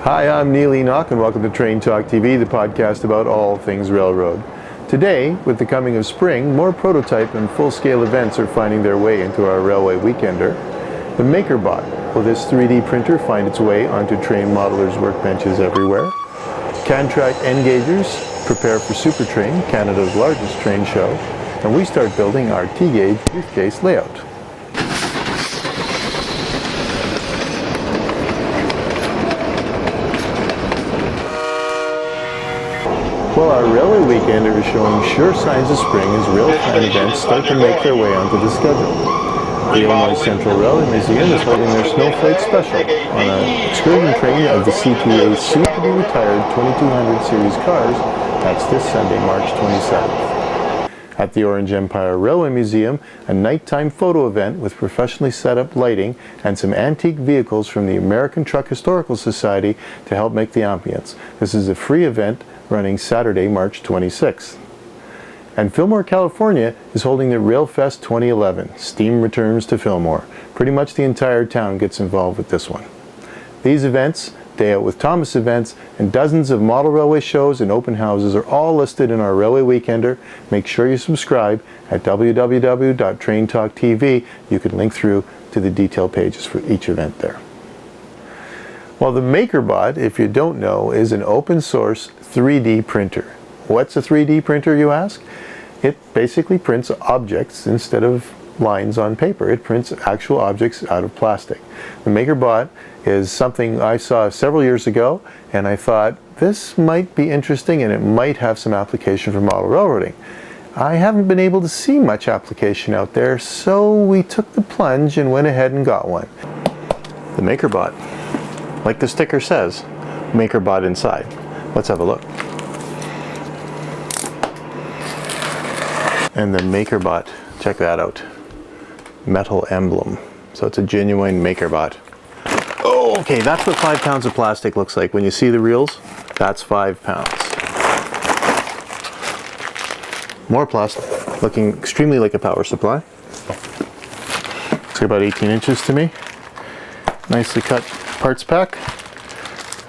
Hi, I'm Neil Enoch and welcome to Train Talk TV, the podcast about all things railroad. Today, with the coming of spring, more prototype and full-scale events are finding their way into our Railway Weekender. The Makerbot, will this 3D printer find its way onto train modelers' workbenches everywhere? Cantrak N-Gaugers prepare for Supertrain, Canada's largest train show, and we start building our T-Gauge Briefcase Layout. Well, our Railway Weekender is showing sure signs of spring as rail fan events start to make their way onto the schedule. The Illinois Central Railway Museum is holding their Snowflake special on an excursion train of the CTA's soon-to-be-retired 2200 series cars. That's this Sunday, March 27th. At the Orange Empire Railway Museum, a nighttime photo event with professionally set up lighting and some antique vehicles from the American Truck Historical Society to help make the ambience. This is a free event running Saturday, March 26th. And Filmore, California is holding the Ralfest 2011. Steam returns to Filmore. Pretty much the entire town gets involved with this one. These events, Day Out with Thomas events, and dozens of model railway shows and open houses are all listed in our Railway Weekender. Make sure you subscribe at www.traintalktv. You can link through to the detail pages for each event there. Well, the Makerbot, if you don't know, is an open source 3D printer. What's a 3D printer, you ask? It basically prints objects instead of lines on paper. It prints actual objects out of plastic. The Makerbot is something I saw several years ago, and I thought this might be interesting and it might have some application for model railroading. I haven't been able to see much application out there, so we took the plunge and went ahead and got one. The Makerbot. Like the sticker says, Makerbot inside. Let's have a look. And the Makerbot, check that out. Metal emblem. So it's a genuine Makerbot. Oh, okay, that's what 5 pounds of plastic looks like. When you see the reels, that's 5 pounds. More plastic, looking extremely like a power supply. Looks like about 18 inches to me. Nicely cut parts pack,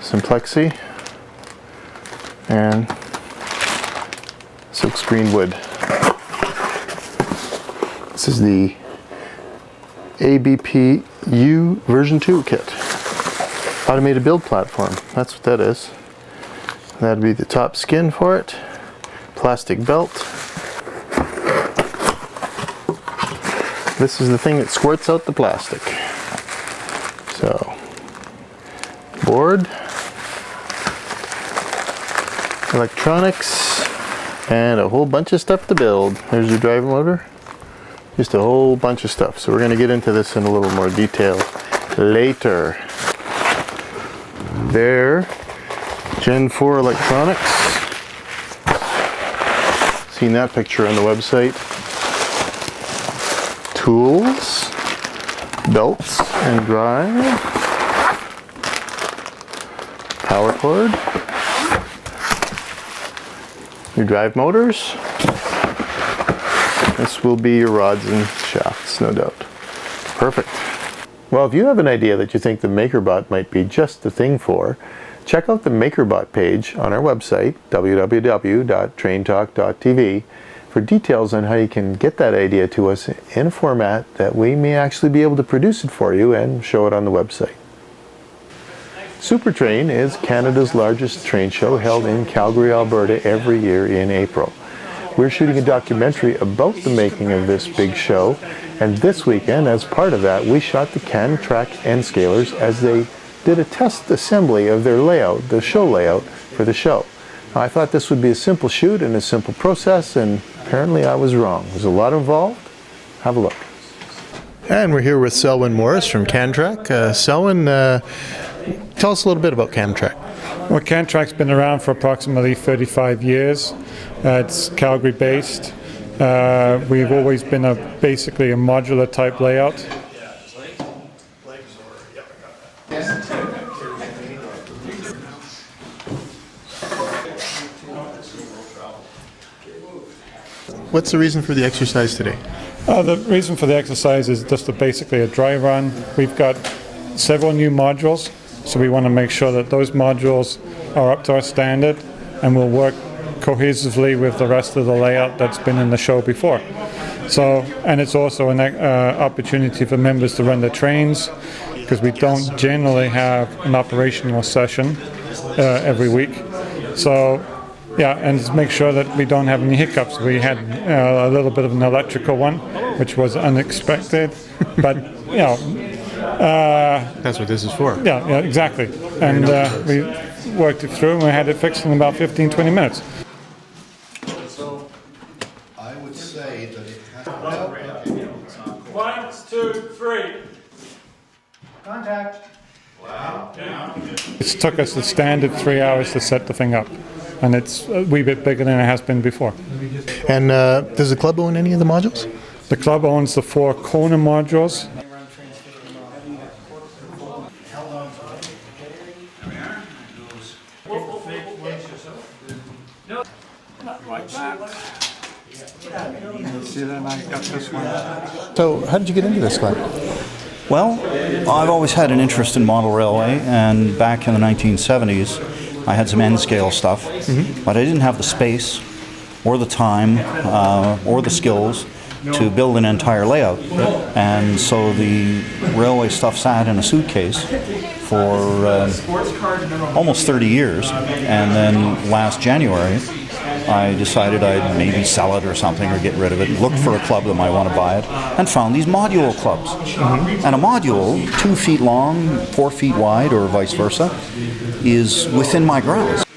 some plexi, and silkscreen wood. This is the ABPU version 2 kit. Automated build platform, that's what that is. That'd be the top skin for it. Plastic belt. This is the thing that squirts out the plastic. So, board, electronics, and a whole bunch of stuff to build. There's your drive motor. Just a whole bunch of stuff. So we're going to get into this in a little more detail later. There, Gen 4 electronics. Seen that picture on the website. Tools, belts and drive, power cord, your drive motors. This will be your rods and shafts, no doubt. Perfect. Well, if you have an idea that you think the Makerbot might be just the thing for, check out the Makerbot page on our website, www.traintalk.tv, for details on how you can get that idea to us in a format that we may actually be able to produce it for you and show it on the website. Supertrain is Canada's largest train show held in Calgary, Alberta every year in April. We're shooting a documentary about the making of this big show, and this weekend, as part of that, we shot the Cantrak N-Scalers as they did a test assembly of their layout, the show layout for the show. I thought this would be a simple shoot and a simple process, and apparently I was wrong. There's a lot involved. Have a look. And we're here with Selwyn Morris from Cantrak. Selwyn, tell us a little bit about Cantrak. Well, Cantrak's been around for approximately 35 years. It's Calgary based. We've always been basically a modular type layout. What's the reason for the exercise today? The reason for the exercise is just basically a dry run. We've got several new modules, So we want to make sure that those modules are up to our standard and will work cohesively with the rest of the layout that's been in the show before. So, and it's also an opportunity for members to run the trains, because we don't generally have an operational session every week. So, yeah, and to make sure that we don't have any hiccups. We had a little bit of an electrical one, which was unexpected, but you know. That's what this is for. Yeah, exactly. And we worked it through and we had it fixed in about 15-20 minutes. So I would say that it has to 1, 2, 3. contact. It took us the standard 3 hours to set the thing up. And it's a wee bit bigger than it has been before. And does the club own any of the modules? The club owns the 4 corner modules. So how did you get into this, Glenn? Well, I've always had an interest in model railway, and back in the 1970s, I had some N-scale stuff, but I didn't have the space, or the time, or the skills to build an entire layout. And so the railway stuff sat in a suitcase for almost 30 years, and then last January, I decided I'd maybe sell it or something or get rid of it, looked for a club that might want to buy it, and found these module clubs. And a module, 2 feet long, 4 feet wide, or vice versa, is within my grasp.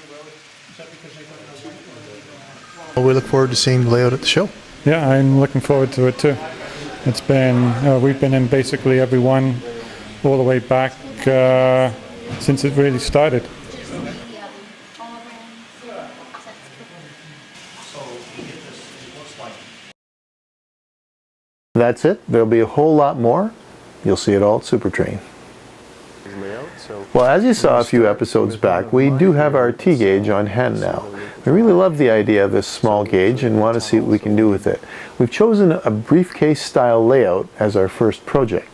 Well, we look forward to seeing the layout at the show. Yeah, I'm looking forward to it too. It's been, we've been in basically every one all the way back since it really started. That's it. There'll be a whole lot more. You'll see it all at Supertrain. Well, as you saw a few episodes back, we do have our T-Gauge on hand now. We really love the idea of this small gauge and want to see what we can do with it. We've chosen a briefcase-style layout as our first project.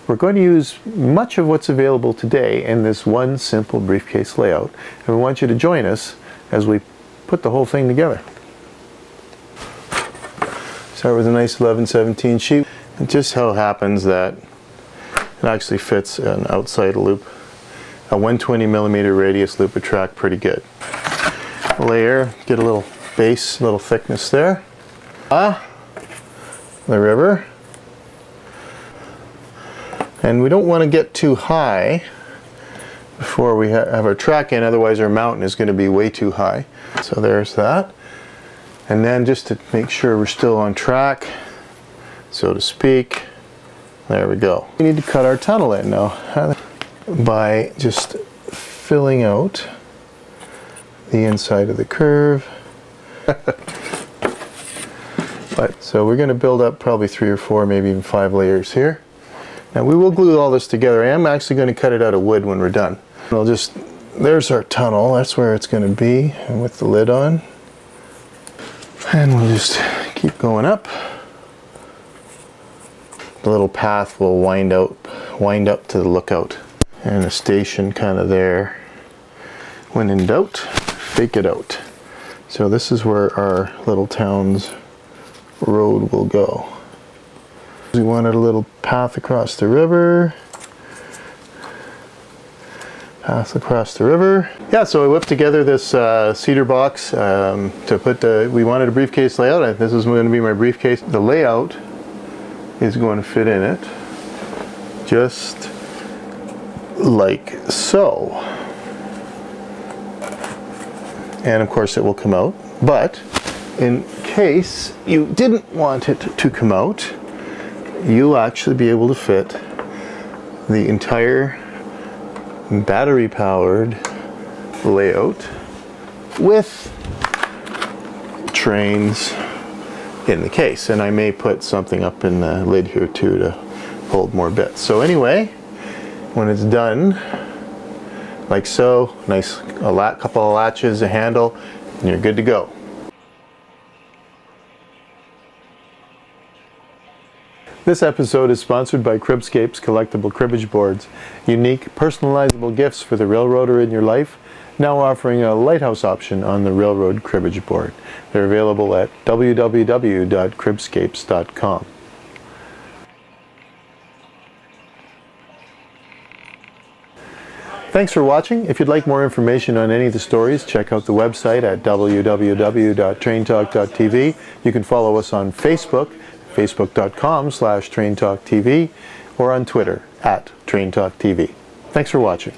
We're going to use much of what's available today in this one simple briefcase layout, and we want you to join us as we put the whole thing together. Start with a nice 11/17 sheet. It just so happens that it actually fits an outside loop. A 120mm radius loop would track pretty good. Layer, get a little base, a little thickness there. The river. And we don't want to get too high before we have our track in, otherwise our mountain is going to be way too high. So there's that. And then just to make sure we're still on track, so to speak, there we go. We need to cut our tunnel in now by just filling out the inside of the curve. So we're going to build up probably 3 or 4, maybe even 5 layers here. Now we will glue all this together. I am actually going to cut it out of wood when we're done. I'll just, there's our tunnel, that's where it's going to be, and with the lid on. And we'll just keep going up. The little path will wind up to the lookout. And a station kind of there. When in doubt, fake it out. So this is where our little town's road will go. We wanted a little path across the river. Path across the river. Yeah, so I whipped together this cedar box to put we wanted a briefcase layout. This is going to be my briefcase. The layout is going to fit in it just like so. And of course it will come out. But in case you didn't want it to come out, you'll actually be able to fit the entire battery powered layout with trains in the case. And I may put something up in the lid here too to hold more bits. So anyway, when it's done, like so, nice couple of latches, a handle, and you're good to go. This episode is sponsored by Cribscape's collectible cribbage boards, unique, personalizable gifts for the railroader in your life, now offering a lighthouse option on the Railroad Cribbage Board. They're available at www.cribscapes.com. Thanks for watching. If you'd like more information on any of the stories, check out the website at www.traintalk.tv. You can follow us on Facebook, facebook.com/traintalktv, or on Twitter @traintalktv. Thanks for watching.